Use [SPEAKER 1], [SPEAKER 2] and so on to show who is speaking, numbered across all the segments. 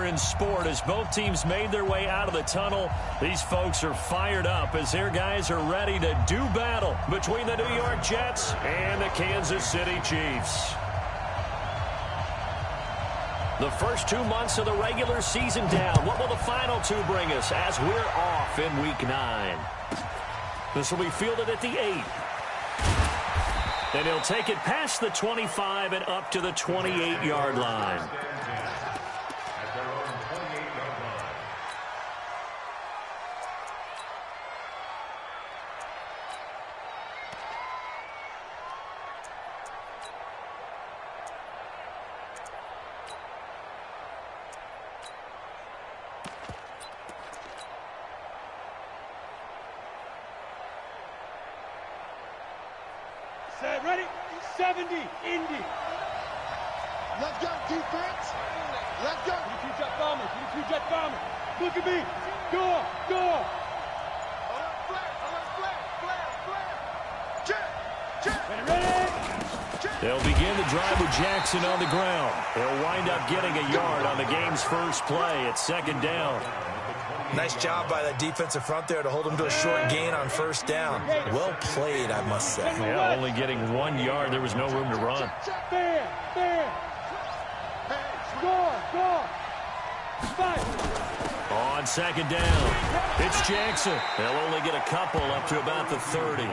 [SPEAKER 1] here in sport as both teams made their way out of the tunnel. These folks are fired up as their guys are ready to do battle between the New York Jets and the Kansas City Chiefs. The first 2 months of the regular season down. What will the final two bring us as we're off in Week 9? This will be fielded at the 8. And he'll take it past the 25 and up to the 28-yard line.
[SPEAKER 2] Ready? 70, Indy.
[SPEAKER 3] Let's go, defense. Let's go.
[SPEAKER 2] 22 jet bomber. 22 jet bomber. Look at me. Go.
[SPEAKER 3] Flare. Jet.
[SPEAKER 2] Ready.
[SPEAKER 1] They'll begin the drive with Jackson on the ground. They'll wind up getting a yard on the game's first play at second down.
[SPEAKER 4] Nice job by that defensive front there to hold them to a short gain on first down. Well played, I must say.
[SPEAKER 1] Yeah, only getting 1 yard. There was no room to run.
[SPEAKER 2] Fair. Score. 5.
[SPEAKER 1] On second down, it's Jackson. They'll only get a couple up to about the 30.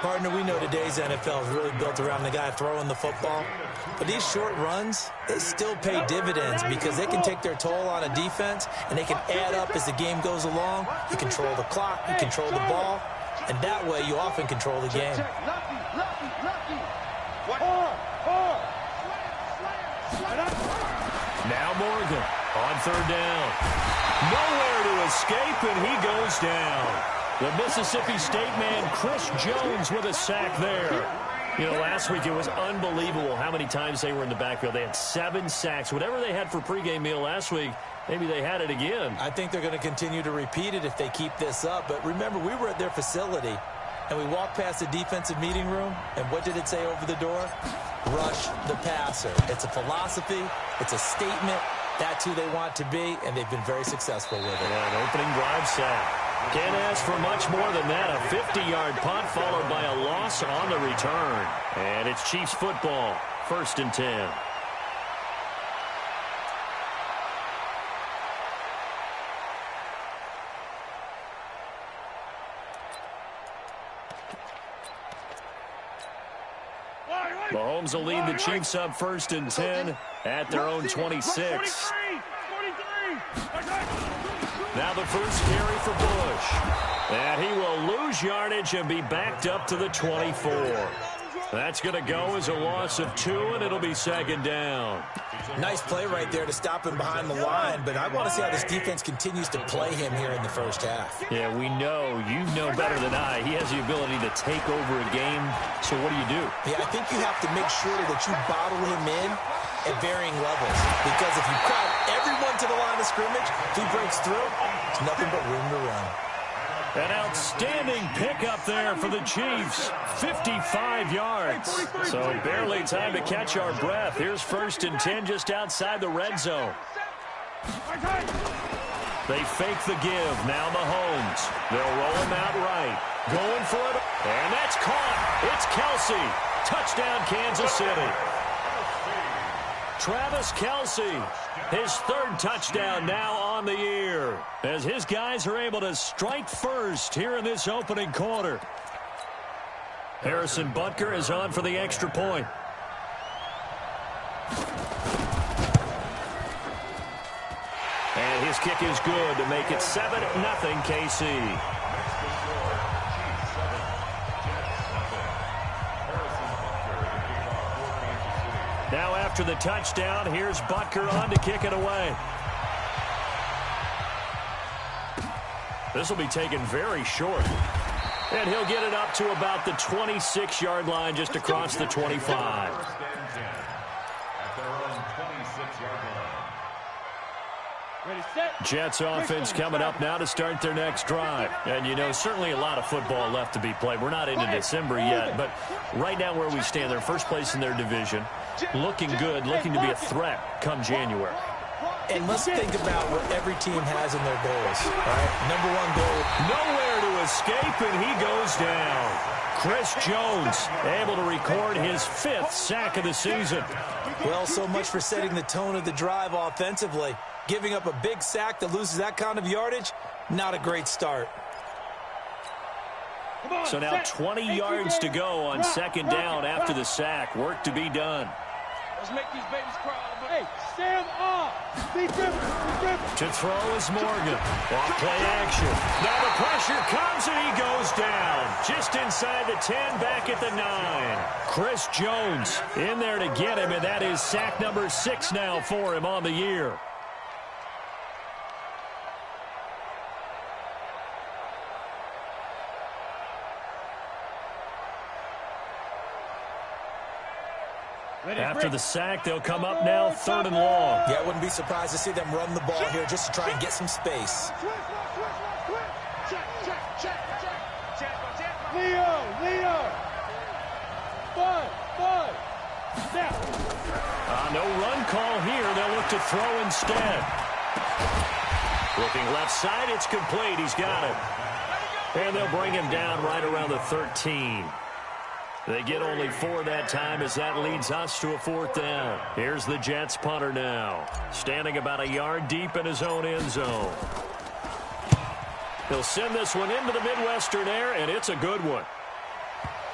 [SPEAKER 4] Partner, we know today's NFL is really built around the guy throwing the football. But these short runs, they still pay dividends because they can take their toll on a defense and they can add up as the game goes along. You control the clock, you control the ball, and that way you often control the game.
[SPEAKER 1] Now Morgan on third down. Nowhere to escape, and he goes down. The Mississippi State man, Chris Jones, with a sack there. You know, last week it was unbelievable how many times they were in the backfield. They had 7 sacks. Whatever they had for pregame meal last week, maybe they had it again.
[SPEAKER 4] I think they're going to continue to repeat it if they keep this up. But remember, we were at their facility, and we walked past the defensive meeting room, and what did it say over the door? Rush the passer. It's a philosophy. It's a statement. That's who they want to be, and they've been very successful with it.
[SPEAKER 1] Yeah, an opening drive sack. Can't ask for much more than that. A 50-yard punt followed by a loss on the return. And it's Chiefs football, 1st and 10. Mahomes will lead the Chiefs up 1st and 10 at their own 26. Now the first carry for Bush. And he will lose yardage and be backed up to the 24. That's going to go as a loss of 2, and it'll be second down.
[SPEAKER 4] Nice play right there to stop him behind the line, but I want to see how this defense continues to play him here in the first half.
[SPEAKER 1] Yeah, we know. You know better than I. He has the ability to take over a game, so what do?
[SPEAKER 4] Yeah, I think you have to make sure that you bottle him in at varying levels, because if you crowd everyone to the line of scrimmage, if he breaks through, there's nothing but room to run.
[SPEAKER 1] An outstanding pickup there for the Chiefs. 55 yards. So barely time to catch our breath. Here's 1st and 10 just outside the red zone. They fake the give. Now Mahomes. They'll roll him out right. Going for it. And that's caught. It's Kelce. Touchdown, Kansas City. Travis Kelce, his 3rd touchdown now on the year, as his guys are able to strike first here in this opening quarter. Harrison Butker is on for the extra point. And his kick is good to make it 7-0 KC. Now after the touchdown, here's Butker on to kick it away. This will be taken very short. And he'll get it up to about the 26-yard line just across the 25. Jets offense coming up now to start their next drive. And, you know, certainly a lot of football left to be played. We're not into December yet, but right now where we stand, they're first place in their division. Looking good, looking to be a threat come January.
[SPEAKER 4] And let's think about what every team has in their goals, all right? Number one goal.
[SPEAKER 1] Nowhere to escape, and he goes down. Chris Jones able to record his 5th sack of the season.
[SPEAKER 4] Well, so much for setting the tone of the drive offensively. Giving up a big sack that loses that kind of yardage, not a great start.
[SPEAKER 1] So now 20 yards to go on second down after the sack. Work to be done.
[SPEAKER 2] Let's make these babies cry. Hey, stand up. Be different.
[SPEAKER 1] To throw is Morgan. Off play action. Now the pressure comes and he goes down. Just inside the 10, back at the 9. Chris Jones in there to get him, and that is sack number 6 now for him on the year. After the sack, they'll come up now 3rd and long.
[SPEAKER 4] Yeah, I wouldn't be surprised to see them run the ball here just to try and get some space.
[SPEAKER 2] Leo. Bud. Snap.
[SPEAKER 1] No run call here. They'll look to throw instead. Looking left side, it's complete. He's got it. And they'll bring him down right around the 13. They get only 4 that time as that leads us to a 4th down. Here's the Jets punter now. Standing about a yard deep in his own end zone. He'll send this one into the Midwestern air, and it's a good one.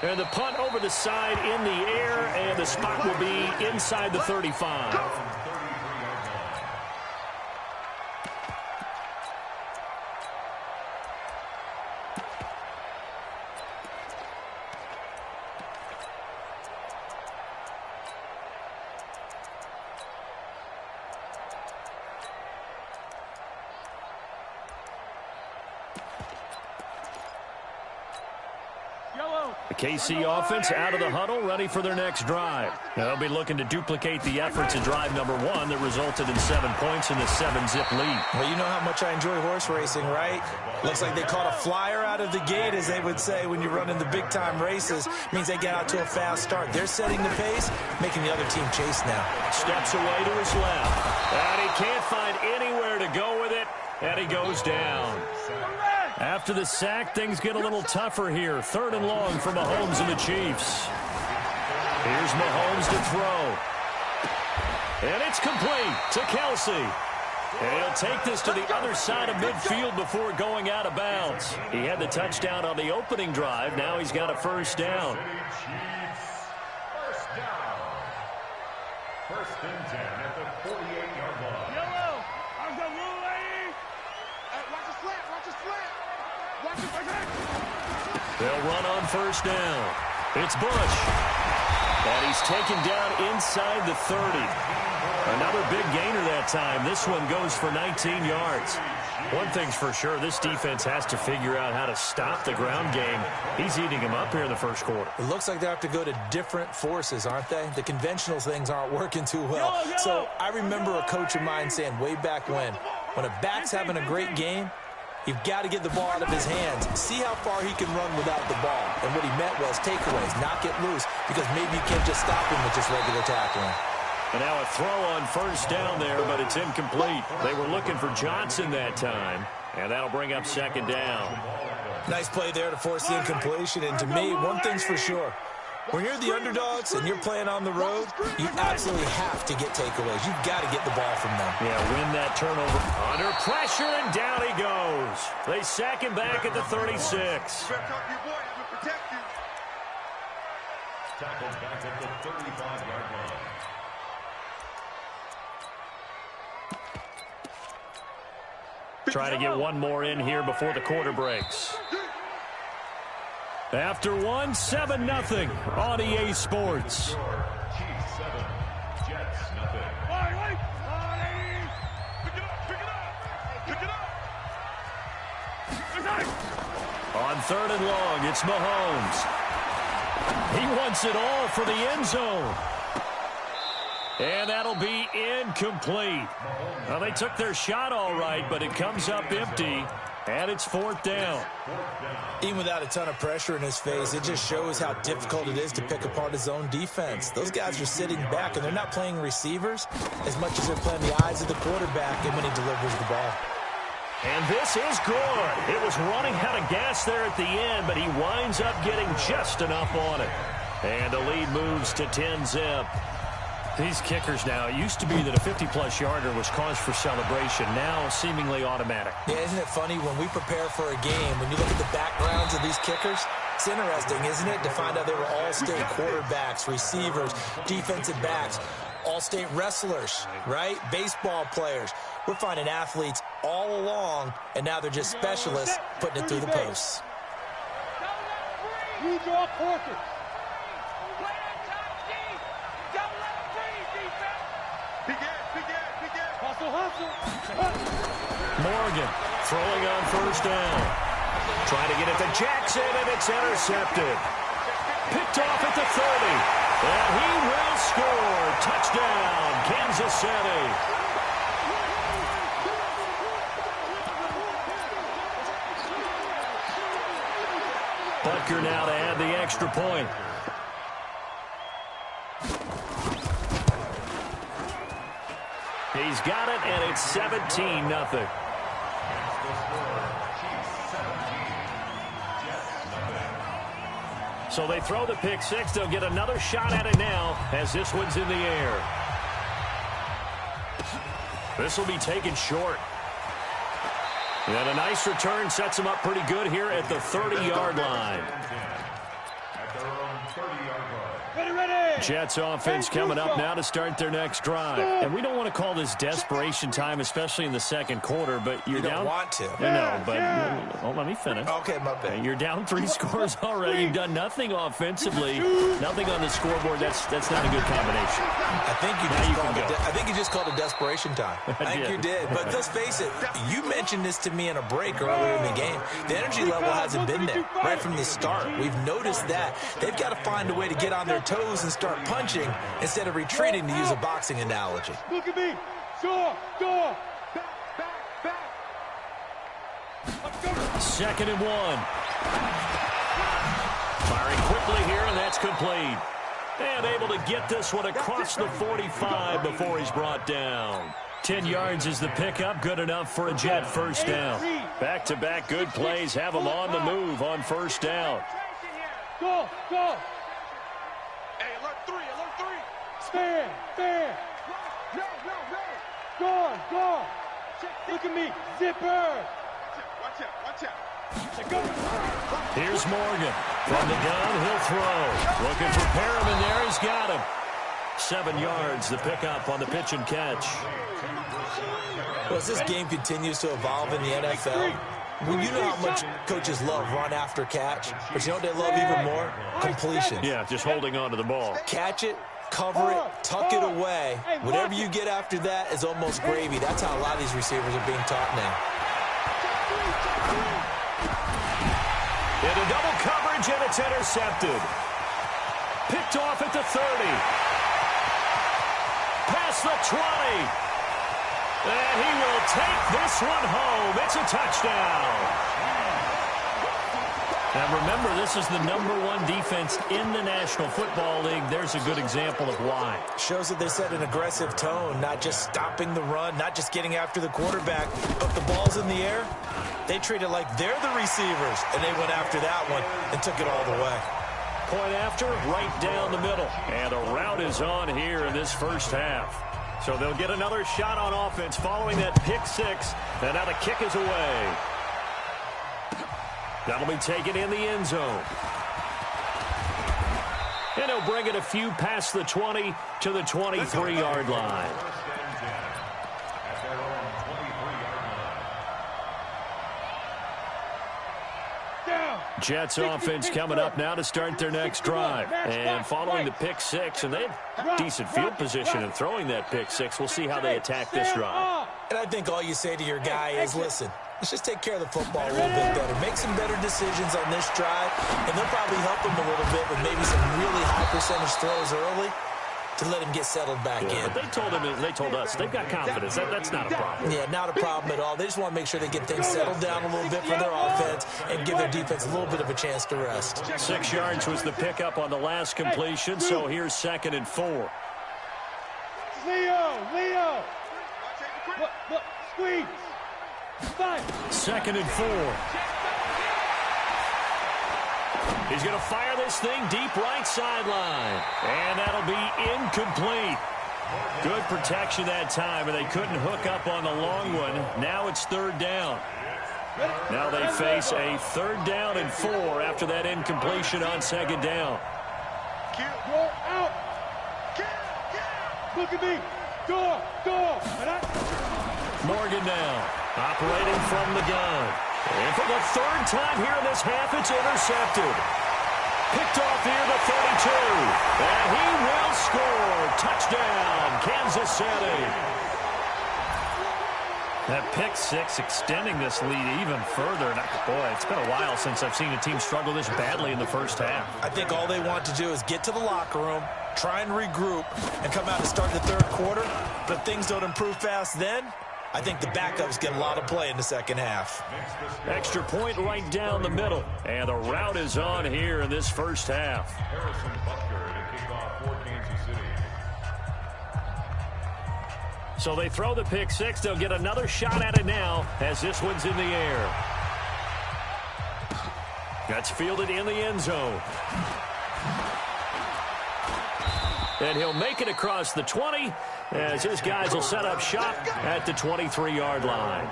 [SPEAKER 1] And the punt over the side in the air, and the spot will be inside the 35. The KC offense out of the huddle, ready for their next drive. They'll be looking to duplicate the efforts of drive number 1 that resulted in 7 points in the 7-zip lead.
[SPEAKER 4] Well, you know how much I enjoy horse racing, right? Looks like they caught a flyer out of the gate, as they would say when you run in the big-time races. Means they get out to a fast start. They're setting the pace, making the other team chase now.
[SPEAKER 1] Steps away to his left. And he can't find anywhere to go with it, and he goes down. After the sack, things get a little tougher here. 3rd and long for Mahomes and the Chiefs. Here's Mahomes to throw. And it's complete to Kelsey. And he'll take this to the other side of midfield before going out of bounds. He had the touchdown on the opening drive. Now he's got a 1st down.
[SPEAKER 5] First and 10 at the 48-yard line.
[SPEAKER 2] Yellow. How's that little lady? Watch his flat.
[SPEAKER 1] They'll run on 1st down. It's Bush. And he's taken down inside the 30. Another big gainer that time. This one goes for 19 yards. One thing's for sure, this defense has to figure out how to stop the ground game. He's eating them up here in the 1st quarter.
[SPEAKER 4] It looks like they have to go to different forces, aren't they? The conventional things aren't working too well. So I remember a coach of mine saying way back when a back's having a great game, you've got to get the ball out of his hands. See how far he can run without the ball. And what he meant was takeaways, not get loose, because maybe you can't just stop him with just regular tackling.
[SPEAKER 1] And now a throw on 1st down there, but it's incomplete. They were looking for Johnson that time, and that'll bring up 2nd down.
[SPEAKER 4] Nice play there to force the incompletion. And to me, one thing's for sure. When you're the underdogs and you're playing on the road, you absolutely have to get takeaways. You've got to get the ball from them.
[SPEAKER 1] Yeah, win that turnover. Under pressure, and down he goes. They sack him back at the 36.
[SPEAKER 5] Tackled back at the 35-yard line.
[SPEAKER 1] Try to get one more in here before the quarter breaks. After one, 7-0 on EA Sports.
[SPEAKER 5] Chiefs 7, Jets nothing.
[SPEAKER 1] On 3rd and long, it's Mahomes. He wants it all for the end zone. And that'll be incomplete. Well, they took their shot all right, but it comes up empty. And it's 4th down.
[SPEAKER 4] Even without a ton of pressure in his face, it just shows how difficult it is to pick apart his own defense. Those guys are sitting back, and they're not playing receivers as much as they're playing the eyes of the quarterback and when he delivers the ball.
[SPEAKER 1] And this is good. It was running out of gas there at the end, but he winds up getting just enough on it. And the lead moves to 10-zip. These kickers now, it used to be that a 50-plus yarder was cause for celebration. Now, seemingly automatic.
[SPEAKER 4] Yeah, isn't it funny when we prepare for a game, when you look at the backgrounds of these kickers, it's interesting, isn't it, to find out they were all-state quarterbacks, receivers, defensive backs, all-state wrestlers, right? Baseball players. We're finding athletes all along, and now they're just specialists putting it through the posts.
[SPEAKER 2] You draw quarter.
[SPEAKER 1] Morgan throwing on 1st down. Trying to get it to Jackson, and it's intercepted. Picked off at the 30. And he will score. Touchdown, Kansas City. Butker now to add the extra point. He's got it, and it's 17-0. So they throw the pick six. They'll get another shot at it now as this one's in the air. This will be taken short. And a nice return sets him up pretty good here at the 30-yard line. Jets offense coming up now to start their next drive. And we don't want to call this desperation time, especially in the second quarter, but you're down.
[SPEAKER 4] You don't want to.
[SPEAKER 1] I know, but let me finish.
[SPEAKER 4] Okay, my bad.
[SPEAKER 1] You're down 3 scores already. You've done nothing offensively, nothing on the scoreboard. That's not a good combination.
[SPEAKER 4] I think you just called it desperation time. I think you did. But let's face it, you mentioned this to me in a break earlier in the game. The energy level hasn't been there right from the start. We've noticed that. They've got to find a way to get on their toes and start punching instead of retreating, to use a boxing analogy.
[SPEAKER 2] Look at me. Door. Back.
[SPEAKER 1] 2nd and 1. Firing quickly here, and that's complete. And able to get this one across the 45 before he's brought down. 10 yards is the pickup, good enough for a Jet 1st down. Back-to-back good plays have them on the move on 1st down.
[SPEAKER 2] Go.
[SPEAKER 3] Hey, alert 3.
[SPEAKER 2] Stand. Go. Look at me. Zipper.
[SPEAKER 3] Watch out.
[SPEAKER 1] Here's Morgan. From the gun, he'll throw. Looking for Perriman there. He's got him. 7 yards, the pickup on the pitch and catch.
[SPEAKER 4] Well, as this game continues to evolve in the NFL, you know how much coaches love run after catch, but you know what they love even more? Completion.
[SPEAKER 1] Yeah, just holding on to the ball.
[SPEAKER 4] Catch it, cover it, tuck it away. Whatever you get after that is almost gravy. That's how a lot of these receivers are being taught now.
[SPEAKER 1] Into double coverage, and it's intercepted. Picked off at the 30. Past the 20. And he will take this one home. It's a touchdown. Now remember, this is the #1 defense in the National Football League. There's a good example of why.
[SPEAKER 4] Shows that they set an aggressive tone, not just stopping the run, not just getting after the quarterback, but the ball's in the air. They treat it like they're the receivers, and they went after that one and took it all the way.
[SPEAKER 1] Point after, right down the middle. And a route is on here in this first half. So they'll get another shot on offense following that pick six. And now the kick is away. That'll be taken in the end zone. And he'll bring it a few past the 20 to the 23-yard line. Jets offense coming up now to start their next drive. And following the pick six, and they had decent field position in throwing that pick six. We'll see how they attack this drive.
[SPEAKER 4] And I think all you say to your guy is, listen, let's just take care of the football a little bit better. Make some better decisions on this drive, and they'll probably help him a little bit with maybe some really high percentage throws early. to let him get settled back in.
[SPEAKER 1] But they told us they've got confidence. That's not a problem.
[SPEAKER 4] Yeah, not a problem at all. They just want to make sure they get things settled down a little bit for their offense and give their defense a little bit of a chance to rest.
[SPEAKER 1] 6 yards was the pickup on the last completion, so here's 2nd and 4.
[SPEAKER 2] Leo. Look, squeeze.
[SPEAKER 1] 2nd and 4. He's going to fire this thing deep right sideline. And that'll be incomplete. Good protection that time, and they couldn't hook up on the long one. Now it's 3rd down. Now they face a 3rd down and 4 after that incompletion on 2nd down.
[SPEAKER 2] Go out. Look at me. Go.
[SPEAKER 1] Morgan now, operating from the gun. And for the 3rd time here in this half, it's intercepted. Picked off near the 32. And he will score. Touchdown, Kansas City. That pick 6 extending this lead even further. And boy, it's been a while since I've seen a team struggle this badly in the first half.
[SPEAKER 4] I think all they want to do is get to the locker room, try and regroup, and come out and start the 3rd quarter. But if things don't improve fast then, I think the backups get a lot of play in the 2nd half.
[SPEAKER 1] Extra point right down the middle. And the route is on here in this first half.
[SPEAKER 5] Harrison Butker to kick off for Kansas City.
[SPEAKER 1] So they throw the pick 6. They'll get another shot at it now as this one's in the air. That's fielded in the end zone. And he'll make it across the 20 as his guys will set up shop at the 23-yard line.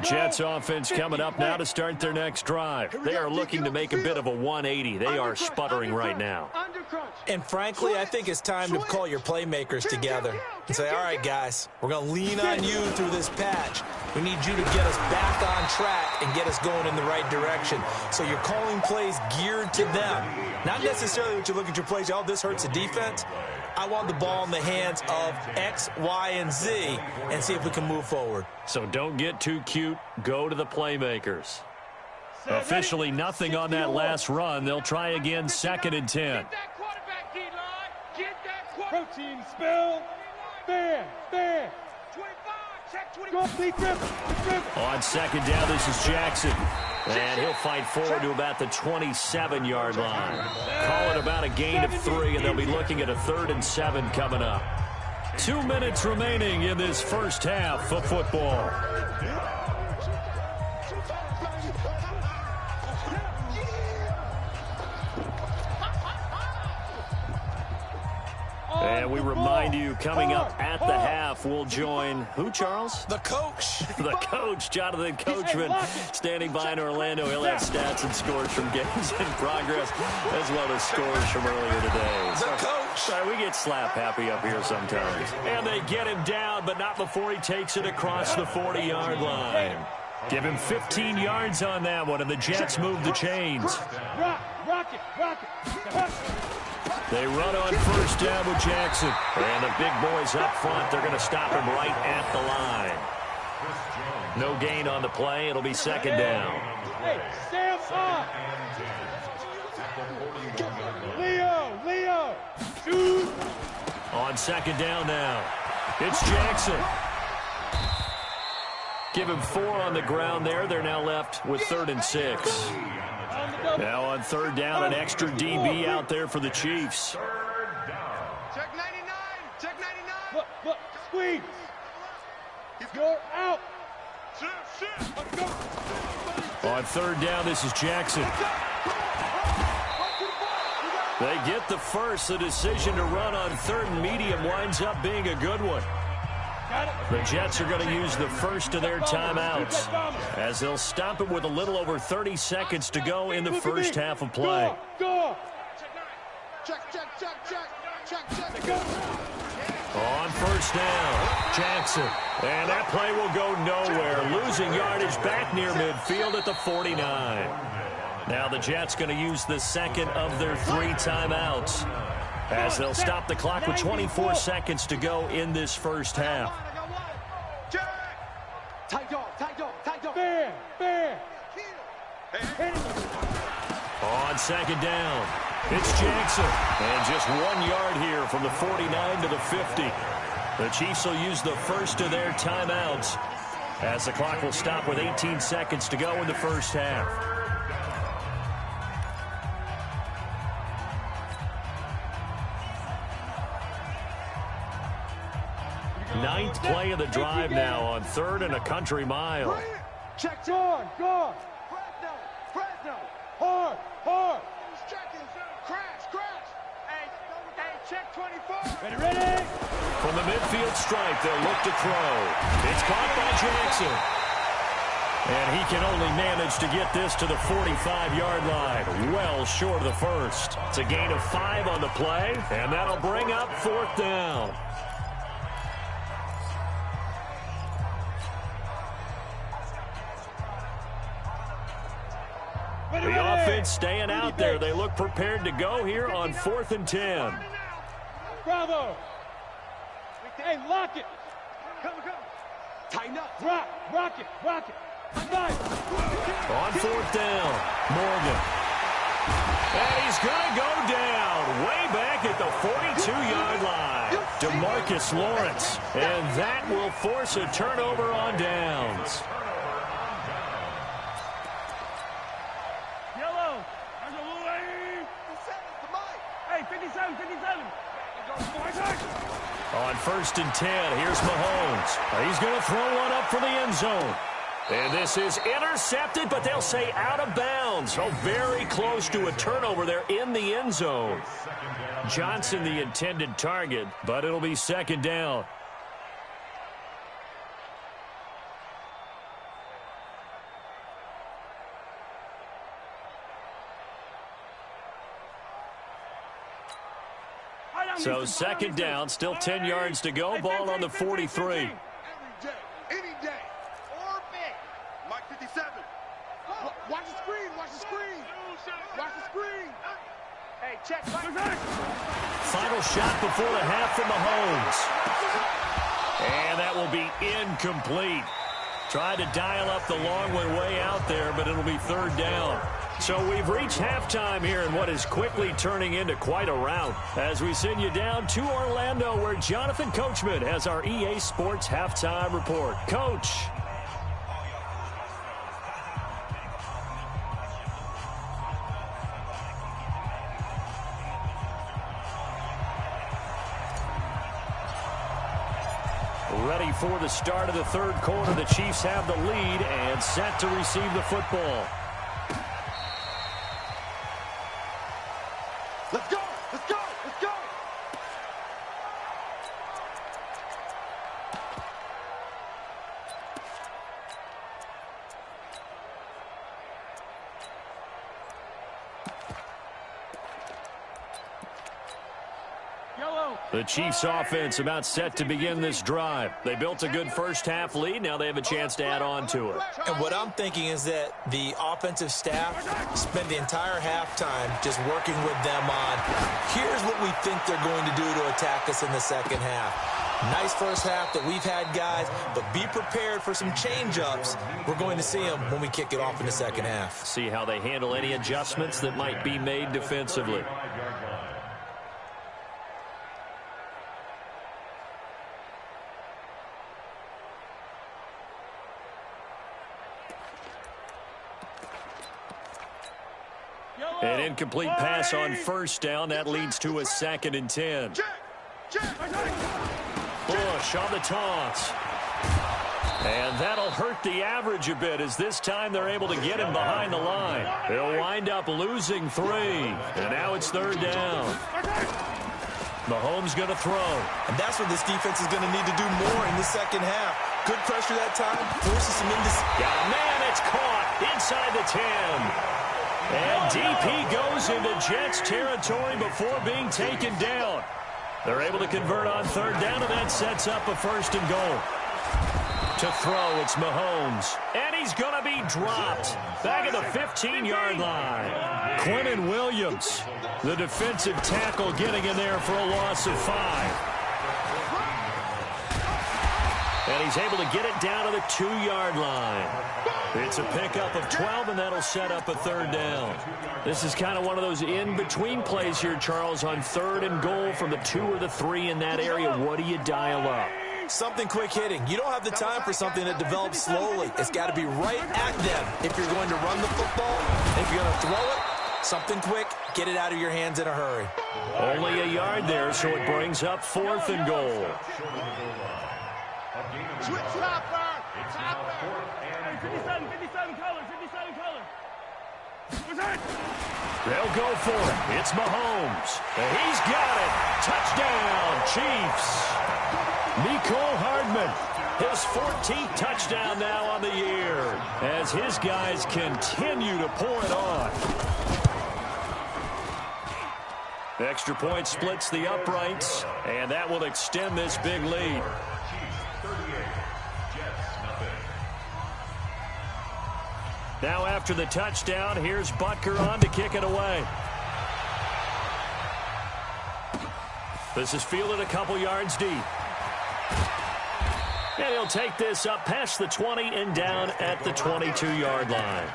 [SPEAKER 1] Jets offense coming up now to start their next drive. They are looking to make a bit of a 180. They are sputtering right now.
[SPEAKER 4] And frankly, I think it's time to call your playmakers together and say, all right, guys, we're going to lean on you through this patch. We need you to get us back on track and get us going in the right direction. So you're calling plays geared to them. Not necessarily what you look at your plays, oh, this hurts the defense. I want the ball in the hands of X, Y, and Z and see if we can move forward.
[SPEAKER 1] So don't get too cute. Go to the playmakers. Officially nothing on that last run. They'll try again, 2nd and 10.
[SPEAKER 2] Protein spill. There. 25.
[SPEAKER 1] On 2nd down, this is Jackson. And he'll fight forward to about the 27-yard line. Call it about a gain of 3, and they'll be looking at a 3rd and 7 coming up. 2 minutes remaining in this first half of football. And we remind you, coming up at the half, we'll join who, Charles?
[SPEAKER 4] The coach.
[SPEAKER 1] The coach, Jonathan Coachman, standing by in Orlando. He'll have stats and scores from games in progress, as well as scores from earlier today.
[SPEAKER 4] The coach.
[SPEAKER 1] Sorry, we get slap happy up here sometimes. And they get him down, but not before he takes it across the 40-yard line. Give him 15 yards on that one, and the Jets move the chains.
[SPEAKER 2] Rock it.
[SPEAKER 1] They run on 1st down with Jackson. And the big boys up front, they're going to stop him right at the line. No gain on the play. It'll be 2nd down.
[SPEAKER 2] Hey, Sam up. Leo. Shoot.
[SPEAKER 1] On 2nd down now. It's Jackson. Give him 4 on the ground there. They're now left with 3rd and 6. Now on 3rd down, an extra DB out there for the Chiefs.
[SPEAKER 3] Check 99.
[SPEAKER 2] Look, squeeze. You're out.
[SPEAKER 1] On 3rd down, this is Jackson. They get the first. The decision to run on 3rd and medium winds up being a good one. The Jets are going to use the first of their timeouts as they'll stop it with a little over 30 seconds to go in the first half of play.
[SPEAKER 2] Go.
[SPEAKER 1] On 1st down, Jackson. And that play will go nowhere. Losing yardage back near midfield at the 49. Now the Jets going to use the second of their 3 timeouts as they'll stop the clock with 24 seconds to go in this first half.
[SPEAKER 2] Tight dog, tight dog, tight dog. Fair, fair.
[SPEAKER 1] On second down, it's Jackson. And just 1 yard here from the 49 to the 50. The Chiefs will use the first of their timeouts as the clock will stop with 18 seconds to go in the first half. Ninth play of the drive now on 3rd and a country mile.
[SPEAKER 2] Check, John, Fresno, Fresno. Hard, hard.
[SPEAKER 3] Checking, crash, crash. Hey, check 24.
[SPEAKER 2] Ready.
[SPEAKER 1] From the midfield stripe, they'll look to throw. It's caught by Jackson. And he can only manage to get this to the 45-yard line, well short of the first. It's a gain of 5 on the play, and that'll bring up 4th down. The offense staying out there. They look prepared to go here on 4th and 10.
[SPEAKER 2] Bravo. Hey, lock it. Come. Tighten up. Rock it. Nice.
[SPEAKER 1] On 4th down, Morgan. And he's going to go down way back at the 42-yard line. DeMarcus Lawrence. And that will force a turnover on downs.
[SPEAKER 2] Hey, 57.
[SPEAKER 1] On 1st and 10, here's Mahomes. He's going to throw one up for the end zone. And this is intercepted, but they'll say out of bounds. So very close to a turnover there in the end zone. Johnson the intended target, but it'll be 2nd down. So 2nd down, still 10 yards to go. Ball on the 43.
[SPEAKER 3] Any day. Orbit. Mike 57. Watch the screen. Hey, check.
[SPEAKER 1] Final shot before the half from Mahomes. And that will be incomplete. Tried to dial up the long way out there, but it'll be 3rd down. So we've reached halftime here in what is quickly turning into quite a rout as we send you down to Orlando where Jonathan Coachman has our EA Sports Halftime Report. Coach. Ready for the start of the 3rd quarter. The Chiefs have the lead and set to receive the football.
[SPEAKER 3] Let's go.
[SPEAKER 1] The Chiefs offense about set to begin this drive. They built a good first half lead. Now they have a chance to add on to it.
[SPEAKER 4] And what I'm thinking is that the offensive staff spent the entire halftime just working with them on, here's what we think they're going to do to attack us in the second half. Nice first half that we've had, guys, but be prepared for some change-ups. We're going to see them when we kick it off in the second half.
[SPEAKER 1] See how they handle any adjustments that might be made defensively. An incomplete pass on 1st down. That leads to a 2nd and 10. Bush on the toss. And that'll hurt the average a bit as this time they're able to get him behind the line. They'll wind up losing 3. And now it's 3rd down. Mahomes going to throw.
[SPEAKER 4] And that's what this defense is going to need to do more in the second half. Good pressure that time. Forces some indecision.
[SPEAKER 1] Got a man. It's caught inside the 10. And DP goes into Jets territory before being taken down. They're able to convert on 3rd down, and that sets up a 1st and goal. To throw, it's Mahomes. And he's going to be dropped back at the 15-yard line. Quinnen Williams, the defensive tackle, getting in there for a loss of 5. And And he's able to get it down to the 2-yard line. It's a pickup of 12, and that'll set up a third down. This is kind of one of those in-between plays here, Charles, on 3rd and goal from the 2 or the 3 in that area. What do you dial up?
[SPEAKER 4] Something quick hitting. You don't have the time for something that develops slowly. It's got to be right at them if you're going to run the football. If you're going to throw it, something quick, get it out of your hands in a hurry.
[SPEAKER 1] Only a yard there, so it brings up 4th and goal.
[SPEAKER 3] Switch topper.
[SPEAKER 2] 57 color, 57 color.
[SPEAKER 1] They'll go for it. It's Mahomes. And he's got it. Touchdown, Chiefs. Mecole Hardman, his 14th touchdown now on the year as his guys continue to pour it on. The extra point splits the uprights, and that will extend this big lead. Now after the touchdown, here's Butker on to kick it away. This is fielded a couple yards deep. And he'll take this up past the 20 and down at the 22-yard line.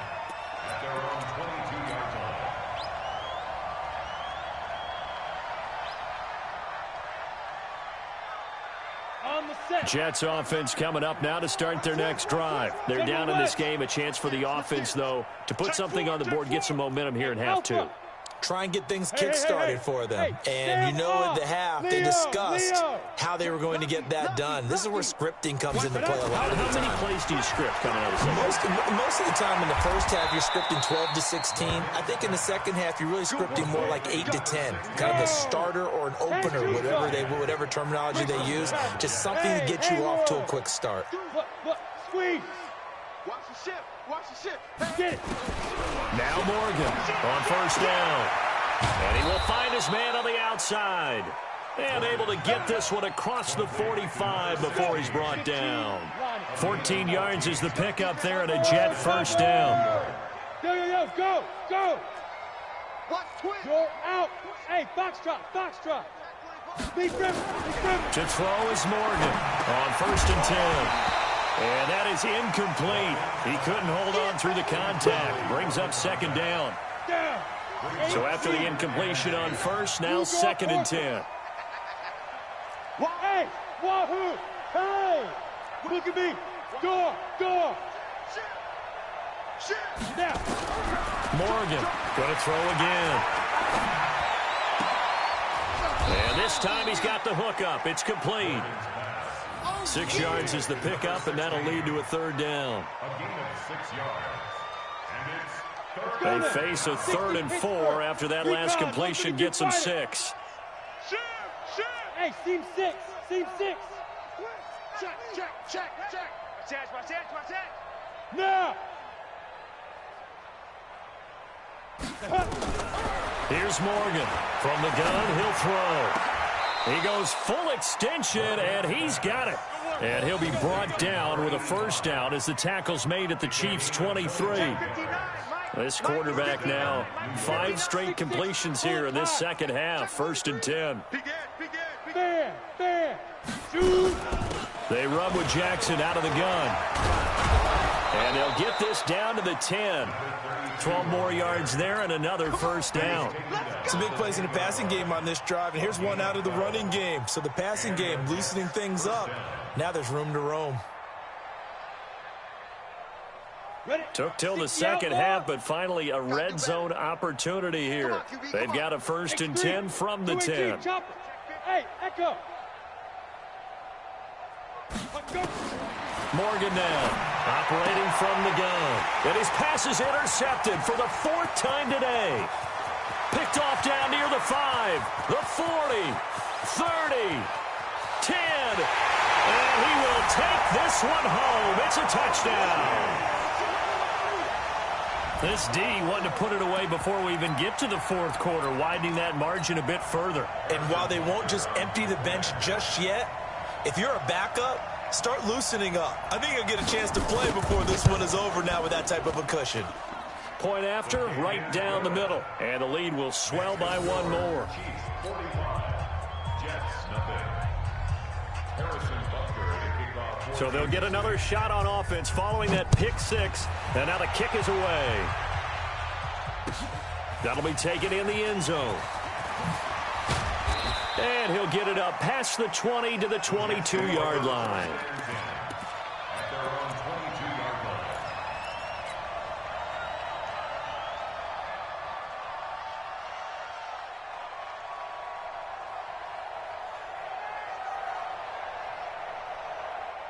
[SPEAKER 1] Jets offense coming up now to start their next drive. They're down in this game. A chance for the offense, though, to put something on the board, get some momentum here in half 2.
[SPEAKER 4] Try and get things kick-started for them. And you know at the half, they discussed how they were going to get that done. This is where scripting comes into play a lot of the time.
[SPEAKER 1] How many plays do you script coming out of the
[SPEAKER 4] Most of the time in the first half, you're scripting 12 to 16. I think in the second half, you're really scripting more like 8 to 10. Kind of a starter or an opener, whatever terminology they use. Just something to get you off to a quick start.
[SPEAKER 2] Squeeze.
[SPEAKER 3] Watch the ship. Watch the ship.
[SPEAKER 2] Get it.
[SPEAKER 1] Now Morgan on 1st down. And he will find his man on the outside. And able to get this one across the 45 before he's brought down. 14 yards is the pickup there and a Jet 1st down.
[SPEAKER 2] Go.
[SPEAKER 3] Watch twin.
[SPEAKER 2] You're out. Hey, foxtrot. Be friendly.
[SPEAKER 1] To throw is Morgan on 1st and 10. And that is incomplete. He couldn't hold on through the contact. Brings up 2nd down. So after the incompletion on 1st, now 2nd and 10.
[SPEAKER 2] Hey, wahoo! Hey! Look at me! Door! Now!
[SPEAKER 1] Morgan going to throw again. And this time he's got the hook up. It's complete. 6 yards is the pickup, and that'll lead to a 3rd down. They face a 3rd and 4 after that last completion gets them 6.
[SPEAKER 2] Hey, seam 6.
[SPEAKER 3] Check. Watch that.
[SPEAKER 2] Now!
[SPEAKER 1] Here's Morgan. From the gun, he'll throw. He goes full extension, and he's got it. And he'll be brought down with a 1st down as the tackle's made at the Chiefs' 23. This quarterback now 5 straight completions here in this second half. 1st and 10.
[SPEAKER 2] Fair. Shoot.
[SPEAKER 1] They run with Jackson out of the gun. And they'll get this down to the 10. 12 more yards there and another 1st down.
[SPEAKER 4] Some big plays in the passing game on this drive, and here's one out of the running game. So the passing game loosening things up. Now there's room to roam.
[SPEAKER 1] Took till the second half, but finally a red zone opportunity here. They've got a 1st and 10 from the 10.
[SPEAKER 2] Hey, Echo.
[SPEAKER 1] Morgan now, operating from the gun. And his pass is intercepted for the 4th time today. Picked off down near the 5, the 40, 30, 10. And he will take this one home. It's a touchdown. This D wanted to put it away before we even get to the 4th quarter, widening that margin a bit further.
[SPEAKER 4] And while they won't just empty the bench just yet, if you're a backup, start loosening up. I think you'll get a chance to play before this one is over now with that type of a cushion.
[SPEAKER 1] Point after, right down the middle. And the lead will swell by 1 more. So they'll get another shot on offense following that pick six. And now the kick is away. That'll be taken in the end zone. And he'll get it up past the 20 to the 22-yard line.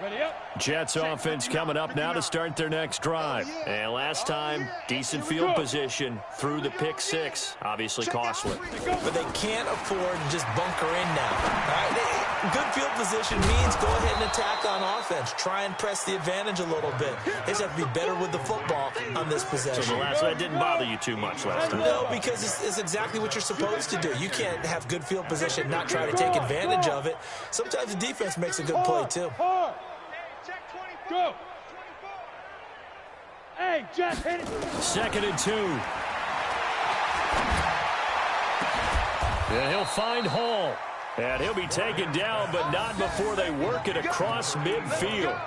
[SPEAKER 2] Ready up.
[SPEAKER 1] Jets offense coming up now to start their next drive. And last time, decent field position through the pick six. Obviously costly.
[SPEAKER 4] But they can't afford to just bunker in now. All right? Good field position means go ahead and attack on offense. Try and press the advantage a little bit. They just have to be better with the football on this possession.
[SPEAKER 1] So the last one didn't bother you too much last time?
[SPEAKER 4] No, because it's exactly what you're supposed to do. You can't have good field position and not try to take advantage of it. Sometimes the defense makes a good play, too.
[SPEAKER 2] Go. Hey, Jets, hit it.
[SPEAKER 1] 2nd and 2. And he'll find Hall. And he'll be taken down, but not before they work it across midfield.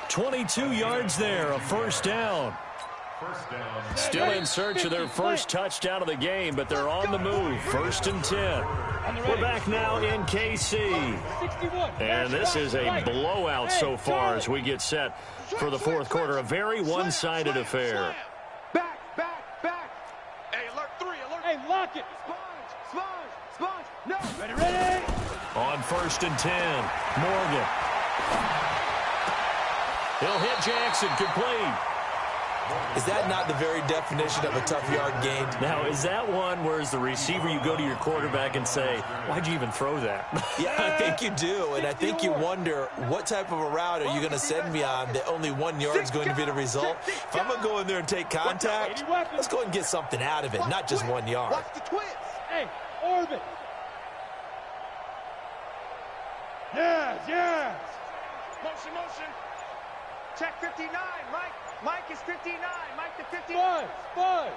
[SPEAKER 1] 22 yards there, a first down. Still in search of their first touchdown of the game, but they're on the move. 1st and 10. We're back now in KC. And this is a blowout so far as we get set for the fourth quarter. A very one-sided affair.
[SPEAKER 3] Back. Hey, alert 3, alert.
[SPEAKER 2] Hey, lock it.
[SPEAKER 3] Sponge. No.
[SPEAKER 2] Ready.
[SPEAKER 1] On 1st and 10, Morgan. He'll hit Jackson, complete.
[SPEAKER 4] Is that not the very definition of a tough yard gain?
[SPEAKER 1] Now, is that one where as the receiver you go to your quarterback and say, why'd you even throw that?
[SPEAKER 4] Yeah, I think you do, and I think you wonder what type of a route are you going to send me on that only 1 yard is going to be the result? If I'm going to go in there and take contact, let's go and get something out of it, not just 1 yard.
[SPEAKER 3] Watch the twist.
[SPEAKER 2] Hey, orbit. Yes.
[SPEAKER 3] Motion. Check 59, Mike. Mike is 59. Mike to 59.
[SPEAKER 2] Five.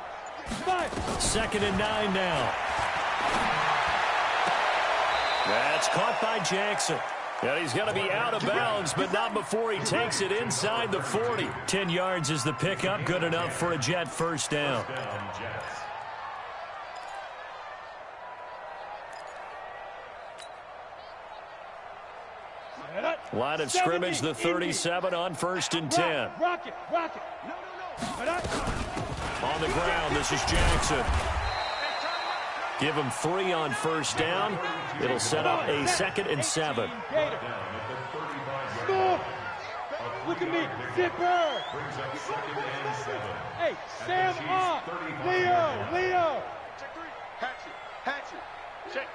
[SPEAKER 1] 2nd and 9 now. That's caught by Jackson. And he's going to be out of bounds, but not before he takes it inside the 40. 10 yards is the pickup. Good enough for a Jet first down. Line of scrimmage, the 37 on 1st and 10.
[SPEAKER 2] Rock it. No.
[SPEAKER 1] On the ground, this is Jackson. Give him 3 on first down. It'll set up a 2nd and 7.
[SPEAKER 2] Look at me. Zipper. Hey, Sam off. Leo.
[SPEAKER 3] Hatchet. Check.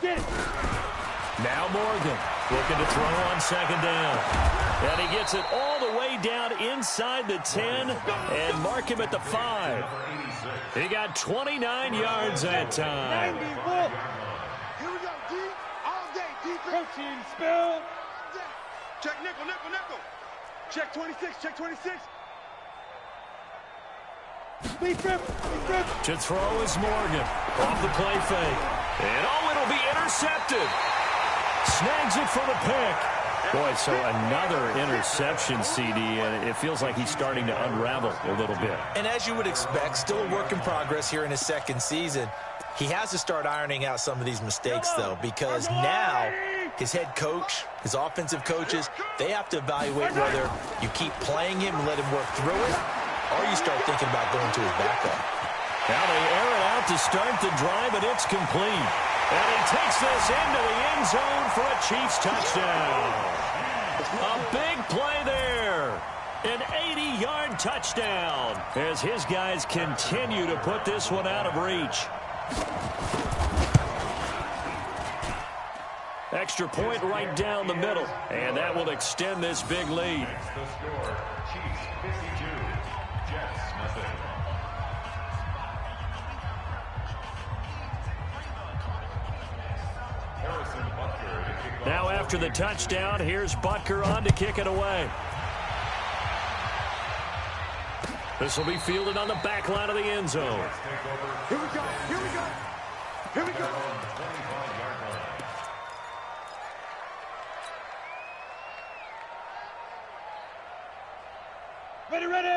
[SPEAKER 2] Get it.
[SPEAKER 1] Now Morgan looking to throw on 2nd down. And he gets it all the way down inside the 10 and mark him at the 5. He got 29 yards that time.
[SPEAKER 2] 90.
[SPEAKER 3] Here we go, D. All day, defense.
[SPEAKER 2] Protein spill.
[SPEAKER 3] Check nickel. Check 26.
[SPEAKER 2] Lead grip.
[SPEAKER 1] To throw is Morgan. Off the play fake. And it'll be intercepted. Snags it for the pick. Boy, so another interception, CD, and it feels like he's starting to unravel a little bit.
[SPEAKER 4] And as you would expect, still a work in progress here in his 2nd season. He has to start ironing out some of these mistakes, though, because now his head coach, his offensive coaches, they have to evaluate whether you keep playing him and let him work through it, or you start thinking about going to his backup.
[SPEAKER 1] Now they air it out to start the drive, and it's complete. And he takes this into the end zone for a Chiefs touchdown. A big play there. An 80-yard touchdown as his guys continue to put this one out of reach. Extra point right down the middle, and that will extend this big lead.
[SPEAKER 5] The score, Chiefs 52, Jets nothing.
[SPEAKER 1] Now after the touchdown, here's Butker on to kick it away. This will be fielded on the back line of the end zone.
[SPEAKER 3] Here we go.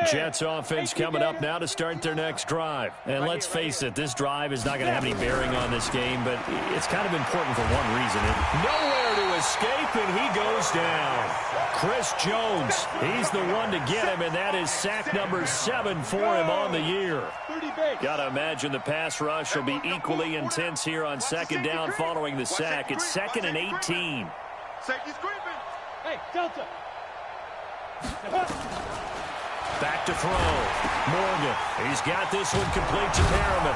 [SPEAKER 1] Jets offense coming up now to start their next drive. And let's face it, this drive is not going to have any bearing on this game, but it's kind of important for one reason. Nowhere to escape, and he goes down. Chris Jones, he's the one to get him, and that is sack number 7 for him on the year. Got to imagine the pass rush will be equally intense here on second down following the sack. It's 2nd and 18.
[SPEAKER 3] Safety screaming.
[SPEAKER 2] Hey, Delta.
[SPEAKER 1] Back to throw. Morgan, he's got this one complete to Perriman.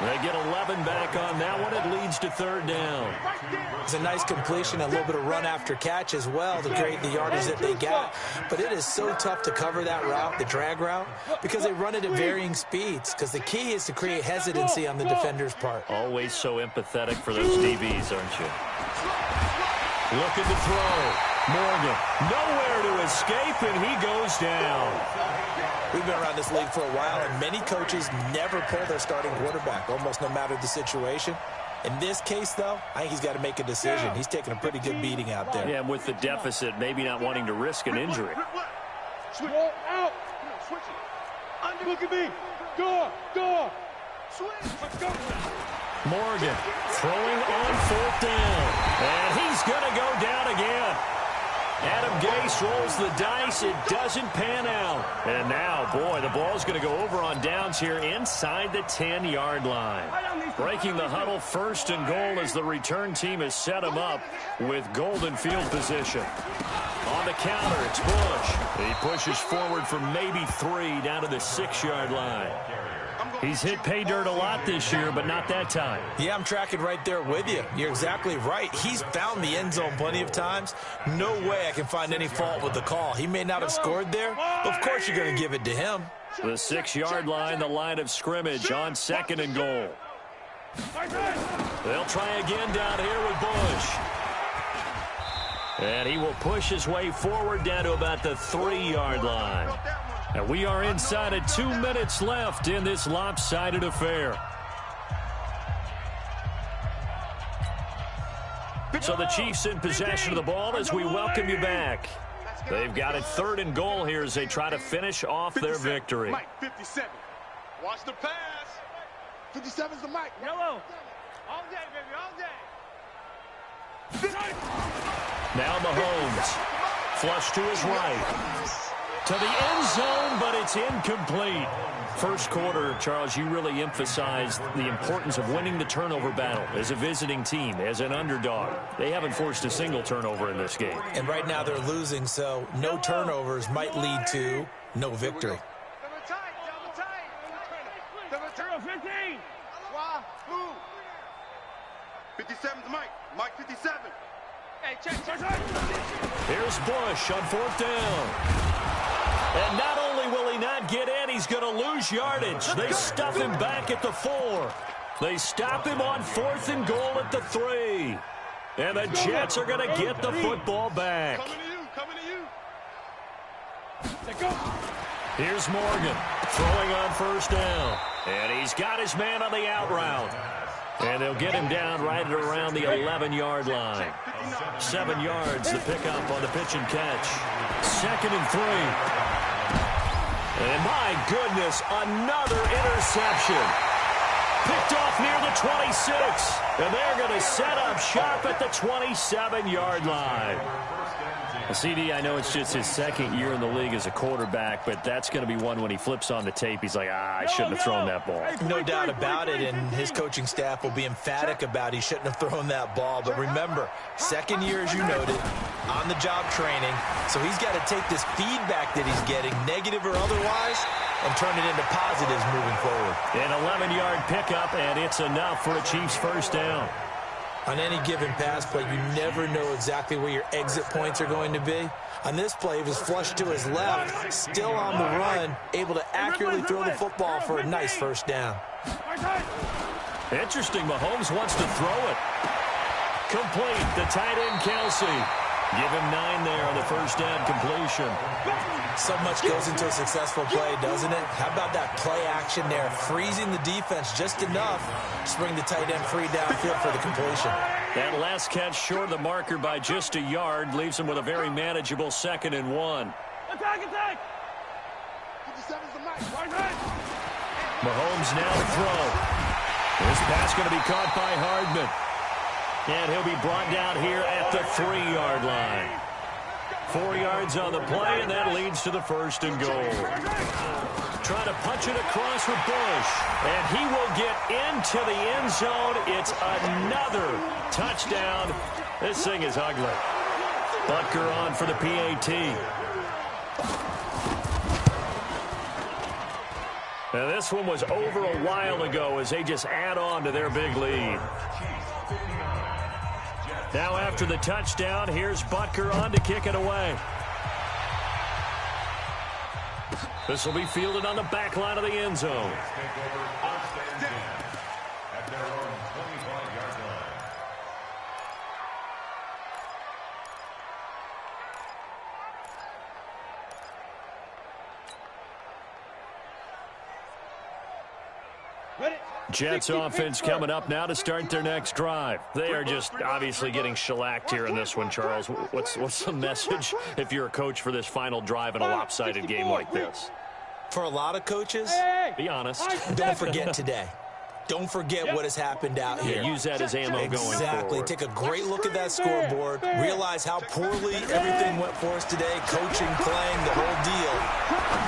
[SPEAKER 1] They get 11 back on that one. It leads to 3rd down.
[SPEAKER 4] It's a nice completion, a little bit of run after catch as well to create the yardage that they got. But it is so tough to cover that route, the drag route, because they run it at varying speeds. Because the key is to create hesitancy on the defender's part.
[SPEAKER 1] Always so empathetic for those DBs, aren't you? Looking to throw. Morgan, nowhere to escape, and he goes down.
[SPEAKER 4] We've been around this league for a while, and many coaches never pull their starting quarterback, almost no matter the situation. In this case, though, I think he's got to make a decision. He's taking a pretty good beating out there.
[SPEAKER 1] Yeah, and with the deficit, maybe not wanting to risk an injury.
[SPEAKER 2] Switch out.
[SPEAKER 3] Switch it.
[SPEAKER 2] Look at me. Door.
[SPEAKER 3] Switch.
[SPEAKER 2] Let's go.
[SPEAKER 1] Morgan throwing on 4th down, and he's going to go down again. Adam Gase rolls the dice. It doesn't pan out. And now, boy, the ball's going to go over on downs here inside the 10-yard line. Breaking the huddle, 1st and goal as the return team has set him up with golden field position. On the counter, it's Bush. He pushes forward for maybe 3 down to the 6-yard line. He's hit pay dirt a lot this year, but not that time.
[SPEAKER 4] Yeah, I'm tracking right there with you. You're exactly right. He's found the end zone plenty of times. No way I can find any fault with the call. He may not have scored there, but of course you're going to give it to him.
[SPEAKER 1] The 6-yard line, the line of scrimmage on 2nd and goal. They'll try again down here with Bush. And he will push his way forward down to about the 3-yard line. And we are inside of 2 minutes left in this lopsided affair. So the Chiefs in possession of the ball as we welcome you back. They've got it 3rd and goal here as they try to finish off their victory.
[SPEAKER 3] Mike, 57. Watch the pass. 57's the Mike.
[SPEAKER 2] Yellow.
[SPEAKER 3] All day, baby, all day.
[SPEAKER 1] Now Mahomes. Flush to his right. To the end zone, but it's incomplete. First quarter, Charles, you really emphasized the importance of winning the turnover battle as a visiting team, as an underdog. They haven't forced a single turnover in this game.
[SPEAKER 4] And right now they're losing, so no turnovers might lead to no victory.
[SPEAKER 3] Double tight. Double 15. Why? Who? 57's Mike. Mike 57. Hey, check.
[SPEAKER 1] Here's Bush on 4th down. And not only will he not get in, he's going to lose yardage. They stuff him back at the 4. They stop him on 4th and goal at the 3. And the Jets are going to get the football back.
[SPEAKER 3] Coming to you.
[SPEAKER 1] Here's Morgan throwing on 1st down. And he's got his man on the out route. And they'll get him down right at around the 11-yard line. 7 yards, the pickup on the pitch and catch. 2nd and 3. And my goodness, another interception. Picked off near the 26. And they're going to set up shop at the 27-yard line. CD, I know it's just his 2nd year in the league as a quarterback, but that's going to be one when he flips on the tape. He's like, I shouldn't have thrown that ball.
[SPEAKER 4] No doubt about it, and his coaching staff will be emphatic about he shouldn't have thrown that ball. But remember, 2nd year, as you noted, on-the-job training. So he's got to take this feedback that he's getting, negative or otherwise, and turn it into positives moving forward.
[SPEAKER 1] An 11-yard pickup, and it's enough for a Chiefs 1st down.
[SPEAKER 4] On any given pass play, you never know exactly where your exit points are going to be. On this play, he was flushed to his left, still on the run, able to accurately throw the football for a nice 1st down.
[SPEAKER 1] Interesting, Mahomes wants to throw it. Complete, the tight end Kelsey. Give him 9 there on the 1st down completion.
[SPEAKER 4] So much goes into a successful play, doesn't it? How about that play action there, freezing the defense just enough to bring the tight end free downfield for the completion.
[SPEAKER 1] That last catch short of the marker by just a yard leaves him with a very manageable 2nd and 1.
[SPEAKER 2] Attack!
[SPEAKER 1] Mahomes now to throw. This pass going to be caught by Hardman. And he'll be brought down here at the 3-yard line. 4 yards on the play, and that leads to the 1st and goal. Trying to punch it across with Bush. And he will get into the end zone. It's another touchdown. This thing is ugly. Butker on for the PAT. Now this one was over a while ago as they just add on to their big lead. Now after the touchdown, here's Butker on to kick it away. This will be fielded on the back line of the end zone. Jets offense coming up now to start their next drive. They are just obviously getting shellacked here in this one, Charles. What's the message if you're a coach for this final drive in a lopsided game like this?
[SPEAKER 4] For a lot of coaches,
[SPEAKER 1] be honest.
[SPEAKER 4] Don't forget today. Don't forget what has happened out here.
[SPEAKER 1] Use that as ammo going forward.
[SPEAKER 4] Exactly. Take a great look at that scoreboard. Realize how poorly everything went for us today. Coaching, playing, the whole deal.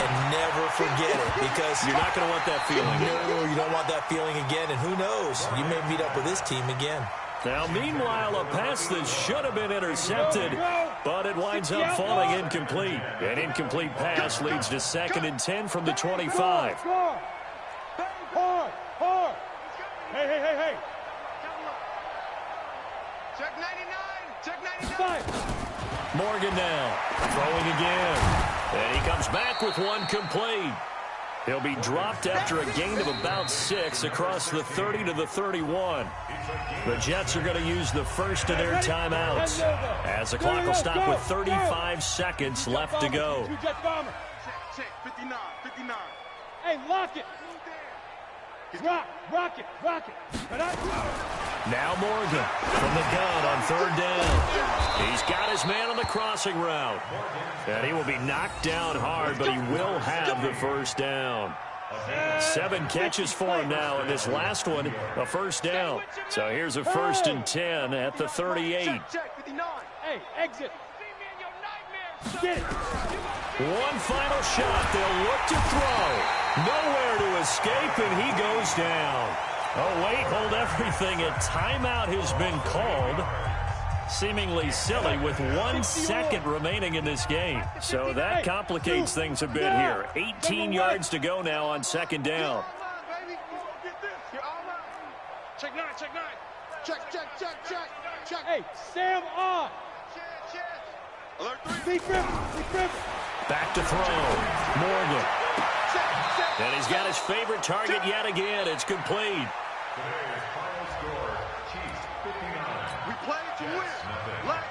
[SPEAKER 4] And never forget it, because
[SPEAKER 1] you're not going to want that feeling.
[SPEAKER 4] No, you don't want that feeling again. And who knows? You may meet up with this team again.
[SPEAKER 1] Now, meanwhile, a pass that should have been intercepted, but it winds up falling incomplete. An incomplete pass leads to 2nd and 10 from the 25.
[SPEAKER 2] Hey.
[SPEAKER 3] Check 99. Check 99.
[SPEAKER 1] Morgan now throwing again. And he comes back with one complete. He'll be dropped after a gain of about 6 across the 30 to the 31. The Jets are going to use the first of their timeouts as the clock will stop with 35 seconds left to go.
[SPEAKER 3] Check 59.
[SPEAKER 2] Hey, lock it. Rock it.
[SPEAKER 1] Now Morgan from the gun on 3rd down. He's got his man on the crossing route. And he will be knocked down hard, but he will have the 1st down. 7 catches for him now, and this last one, a 1st down. So here's a 1st and 10 at the 38.
[SPEAKER 3] Check 59.
[SPEAKER 2] Hey, exit. Get it.
[SPEAKER 1] One final shot. They'll look to throw. Nowhere to escape, and he goes down. Oh, wait, hold everything. A timeout has been called. Seemingly silly with 1 second remaining in this game. So that complicates things a bit here. 18 yards to go now on 2nd down.
[SPEAKER 3] Check 9. Check.
[SPEAKER 2] Hey, Sam off.
[SPEAKER 3] Alert
[SPEAKER 2] 3. Be crippled.
[SPEAKER 1] Back to throw. Morgan. And he's got his favorite target yet again. It's complete.
[SPEAKER 5] Today's final score, Chiefs 59.
[SPEAKER 3] We play to win.